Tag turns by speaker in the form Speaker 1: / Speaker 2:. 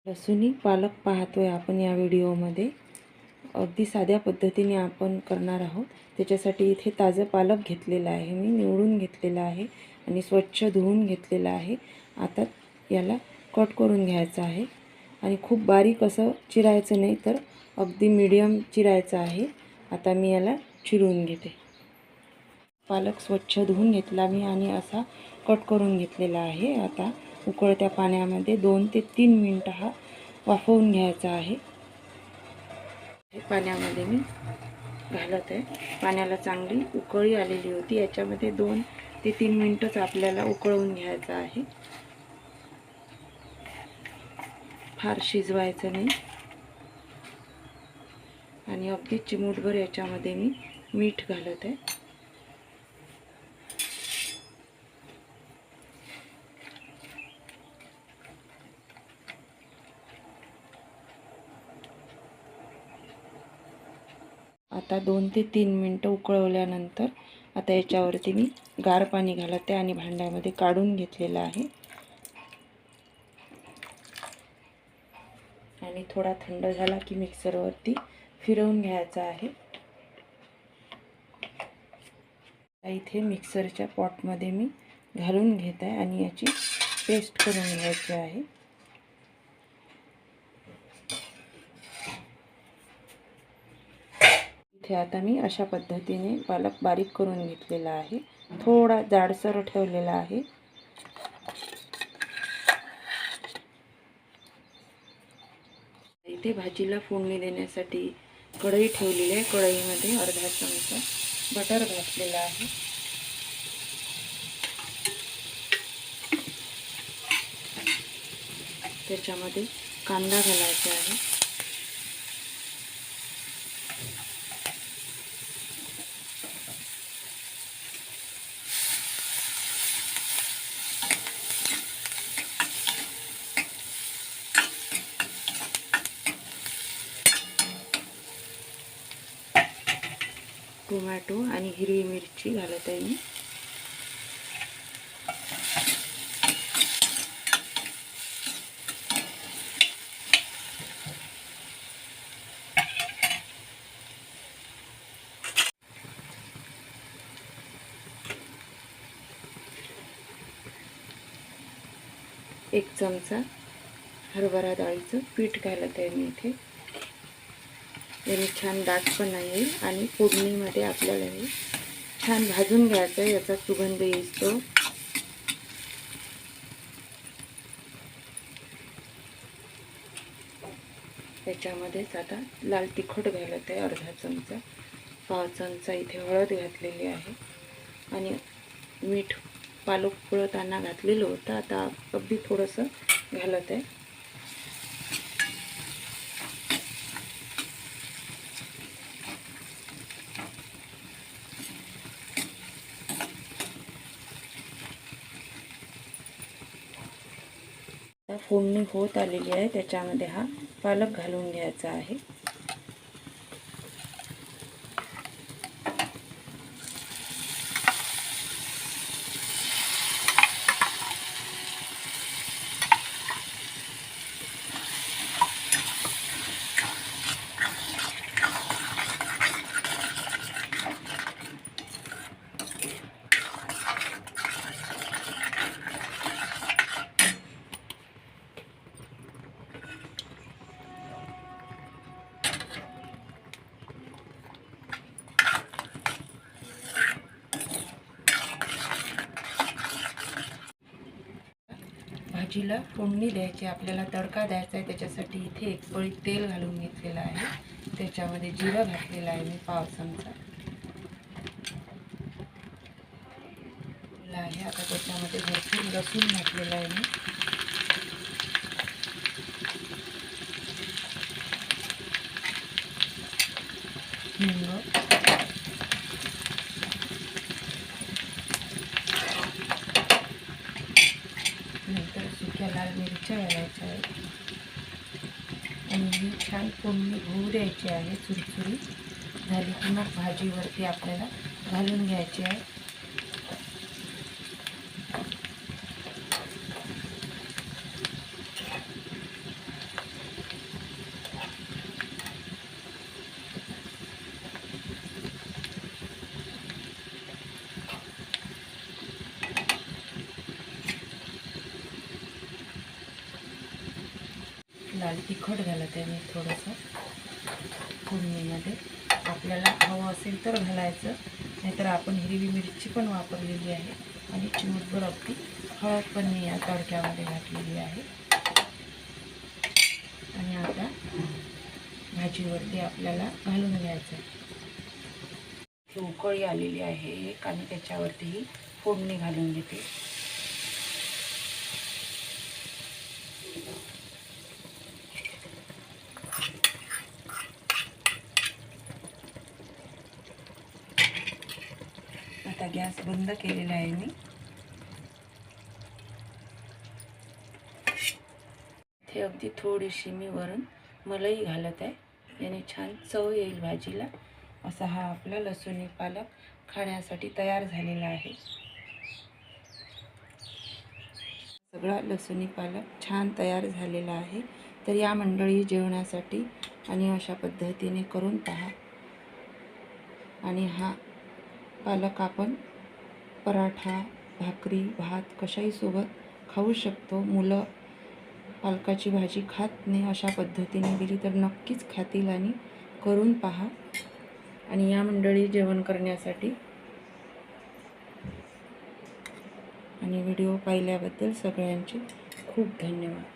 Speaker 1: लसूणी पालक पाहतोय आपण या व्हिडिओमध्ये. अगदी साध्या पद्धतीने आपण करणार आहोत. त्याच्यासाठी इथे ताजं पालक घेतलेलं आहे, मी निवडून घेतलेलं आहे आणि स्वच्छ धुवून घेतलेलं आहे. आता याला कट करून घ्यायचं आहे आणि खूप बारीक असं चिरायचं नाही, तर अगदी मीडियम चिरायचं आहे. आता मी याला चिरून घेते. पालक स्वच्छ धुवून घेतला मी आणि असा कट करून घेतलेला आहे. आता उकळत्या पाण्यामध्ये 2 ते 3 मिनिटं हा वाफवून घ्यायचा आहे. पाण्यामध्ये मी घालत आहे. पाण्याला चांगली उकळी आलेली होती. याच्यामध्ये 2 ते 3 मिनिटच आपल्याला उकळवून घ्यायचं आहे, फार शिजवायचं नाही. आणि अगदी चिमूटभर याच्यामध्ये मी मीठ घालत आहे. आता 2 ते 3 मिनिटं उकळवल्यानंतर आता याच्यावरती मी गार पाणी घालते आणि भांड्यामध्ये काढून घेतलेलं आहे आणि थोडा थंड झाला की मिक्सरवरती फिरवून घ्यायचा आहे. इथे मिक्सरच्या पॉटमध्ये मी घालून घेत आहे आणि याची पेस्ट करून घ्यायची आहे. इथे आता मी अशा पद्धतीने पालक बारीक करून घेतलेला आहे. थोडा जाडसर ठेवलेला आहे. इथे भाजीला फोडणी देण्यासाठी कढई ठेवलेली आहे. कढईमध्ये अर्धा चमचा बटर घातलेला आहे. त्याच्यामध्ये कांदा घालायचा आहे. टोमॅटो आणि हिरवी मिरची घालत आहे मी. एक चमचा हरभरा डाळीचं पीठ घालत आहे मी इथे. याने छान दाटपणा येईल आणि फोडणीमध्ये आपल्याला हे छान भाजून घ्यायचं आहे. याचा सुगंध येतो. त्याच्यामध्येच आता लाल तिखट घालत आहे अर्धा चमचा. पाव चमचा इथे हळद घातलेली आहे आणि मीठ पालक उकळताना घातलेलं होतं. आता अगदी थोडंसं घालत आहे. फोडणी होत आलेली आहे. त्याच्यामध्ये हा पालक घालून घ्यायचा आहे. भाजीला फोडणी द्यायची, आपल्याला तडका द्यायचा आहे. त्याच्यासाठी इथे एक पळी तेल घालून घेतलेलं आहे. त्याच्यामध्ये जिरं घातलेलं आहे मी पाव चमचा आहे. आता त्याच्यामध्ये भरपूर लसूण घातलेला आहे मी. हिंग, नंतर सुक्या लाल मिरच्या घालायच्या आहेत आणि ही छान फोडणी होऊ द्यायची आहे. चुरचुरीत झाली की मग भाजीवरती आपल्याला घालून घ्यायची आहे. लाल तिखट घालत आहे मी थोडंसं फोडणीमध्ये. आपल्याला हवं असेल तर घालायचं, नाहीतर आपण हिरवी मिरची पण वापरलेली आहे आणि चिमूटभर अगदी हळद पण मी या तडक्यामध्ये घातलेली आहे. आणि आता भाजीवरती आपल्याला घालून घ्यायचं. उकळी आलेली आहे एक, आणि त्याच्यावरती फोडणी घालून घेते. आता गॅस बंद केलेला आहे मी. हे अगदी थोडीशी मी वरून मलाई घालत आहे, याने छान चव येईल भाजीला. असा हा आपला लसूणी पालक खाण्यासाठी तयार झालेला आहे. सगळा लसूणी पालक छान तयार झालेला आहे. तर या मंडळी जेवणासाठी आणि अशा पद्धतीने करून पहा. आणि हा पालक आपण पराठा, भाकरी, भात कशाही सोबत खाऊ शकतो. मुलं पालकाची भाजी खात नाही, अशा पद्धतीने दिली तर नक्कीच खातील आणि करून पहा. आणि या मंडळी जेवण करण्यासाठी आणि व्हिडिओ पाहिल्याबद्दल सगळ्यांचे खूप धन्यवाद.